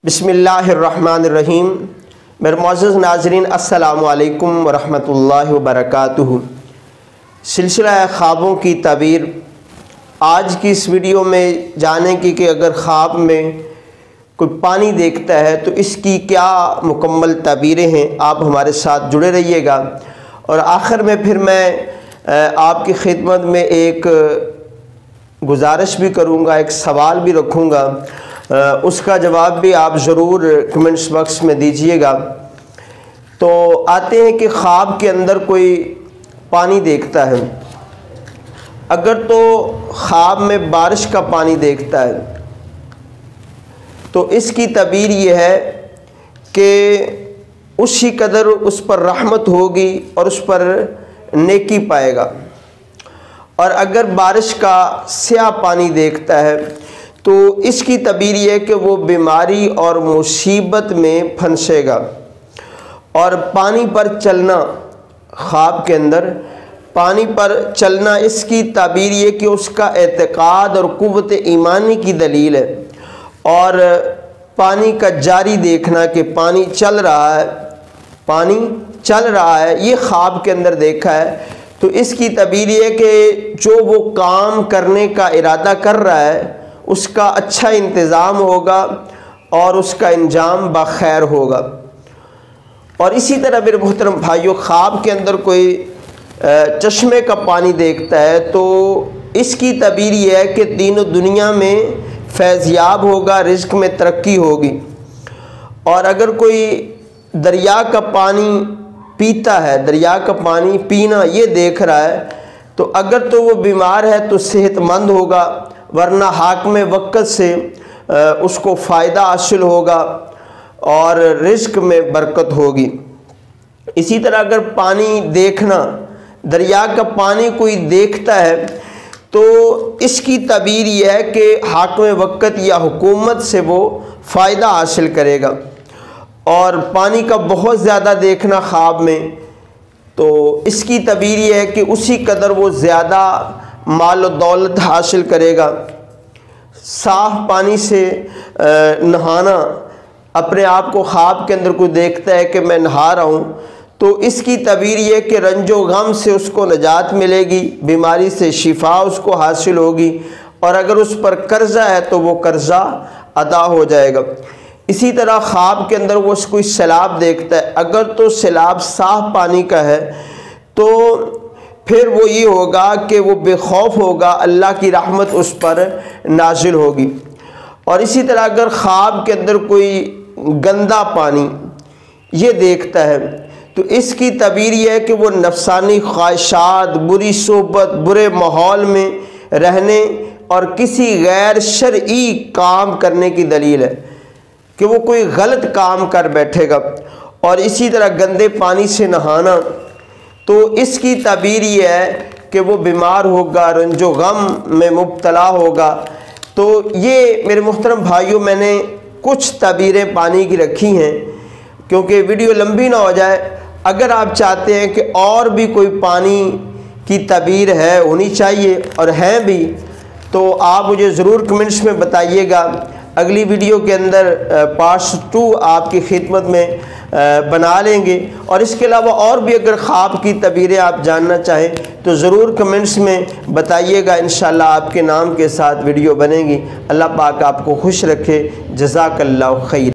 बिस्मिल्लाहिर्रहमानिर्रहीम। मेरे मुअज़्ज़ज़ नाज़रीन, अस्सलामु अलैकुम वरहमतुल्लाहि वबरकातुहू। सिलसिला ख्वाबों की ताबीर। आज की इस वीडियो में जानेंगे कि अगर ख्वाब में कोई पानी देखता है तो इसकी क्या मुकम्मल ताबीरें हैं। आप हमारे साथ जुड़े रहिएगा और आखिर में फिर मैं आपकी खिदमत में एक गुजारिश भी करूँगा, एक सवाल भी रखूँगा, उसका जवाब भी आप ज़रूर कमेंट्स बॉक्स में दीजिएगा। तो आते हैं कि ख्वाब के अंदर कोई पानी देखता है। अगर तो ख्वाब में बारिश का पानी देखता है तो इसकी तबीर ये है कि उसी कदर उस पर रहमत होगी और उस पर नेकी पाएगा। और अगर बारिश का स्याह पानी देखता है तो इसकी तबीर ये है कि वो बीमारी और मुसीबत में फंसेगा। और पानी पर चलना, ख्वाब के अंदर पानी पर चलना, इसकी ताबीर ये कि उसका एतकाद और कुव्वत ईमानी की दलील है। और पानी का जारी देखना कि पानी चल रहा है, पानी चल रहा है, ये ख्वाब के अंदर देखा है तो इसकी तबीर ये कि जो वो काम करने का इरादा कर रहा है उसका अच्छा इंतज़ाम होगा और उसका अंजाम बखैर होगा। और इसी तरह मेरे मोहतरम भाइयों, ख्वाब के अंदर कोई चश्मे का पानी देखता है तो इसकी तबीर यह है कि दीन और दुनिया में फैज़याब होगा, रिज़्क में तरक्की होगी। और अगर कोई दरिया का पानी पीता है, दरिया का पानी पीना ये देख रहा है तो अगर तो वो बीमार है तो सेहतमंद होगा, वरना हाकिम वक्त से उसको फ़ायदा हासिल होगा और रिज़्क में बरकत होगी। इसी तरह अगर पानी देखना, दरिया का पानी कोई देखता है तो इसकी तबीर यह है कि हाकिम वक्त या हुकूमत से वो फ़ायदा हासिल करेगा। और पानी का बहुत ज़्यादा देखना ख्वाब में तो इसकी तबीर यह है कि उसी कदर वो ज़्यादा माल और दौलत हासिल करेगा। साफ़ पानी से नहाना, अपने आप को ख्वाब के अंदर कोई देखता है कि मैं नहा रहा हूँ तो इसकी तबीर ये कि रंजो गम से उसको नजात मिलेगी, बीमारी से शिफा उसको हासिल होगी। और अगर उस पर कर्ज़ा है तो वो कर्ज़ा अदा हो जाएगा। इसी तरह ख्वाब के अंदर वो कोई सैलाब देखता है, अगर तो सैलाब साफ़ पानी का है तो फिर वो ये होगा कि वो बेखौफ होगा, अल्लाह की रहमत उस पर नाजिल होगी। और इसी तरह अगर ख्वाब के अंदर कोई गंदा पानी ये देखता है तो इसकी तबीर यह है कि वो नफसानी ख्वाहिशात, बुरी सोबत, बुरे माहौल में रहने और किसी गैर शरई काम करने की दलील है कि वो कोई गलत काम कर बैठेगा। और इसी तरह गंदे पानी से नहाना तो इसकी ताबीर ये है कि वो बीमार होगा, रंजो गम में मुब्तला होगा। तो ये मेरे मुहतरम भाइयों, मैंने कुछ ताबीरें पानी की रखी हैं क्योंकि वीडियो लंबी ना हो जाए। अगर आप चाहते हैं कि और भी कोई पानी की ताबीर है, होनी चाहिए और हैं भी, तो आप मुझे ज़रूर कमेंट्स में बताइएगा। अगली वीडियो के अंदर पार्ट 2 आपकी खिदमत में बना लेंगे। और इसके अलावा और भी अगर ख्वाब की तबीरें आप जानना चाहें तो ज़रूर कमेंट्स में बताइएगा। इंशाअल्लाह आपके नाम के साथ वीडियो बनेगी। अल्लाह पाक आपको खुश रखे। जज़ाकल्लाहु खैर।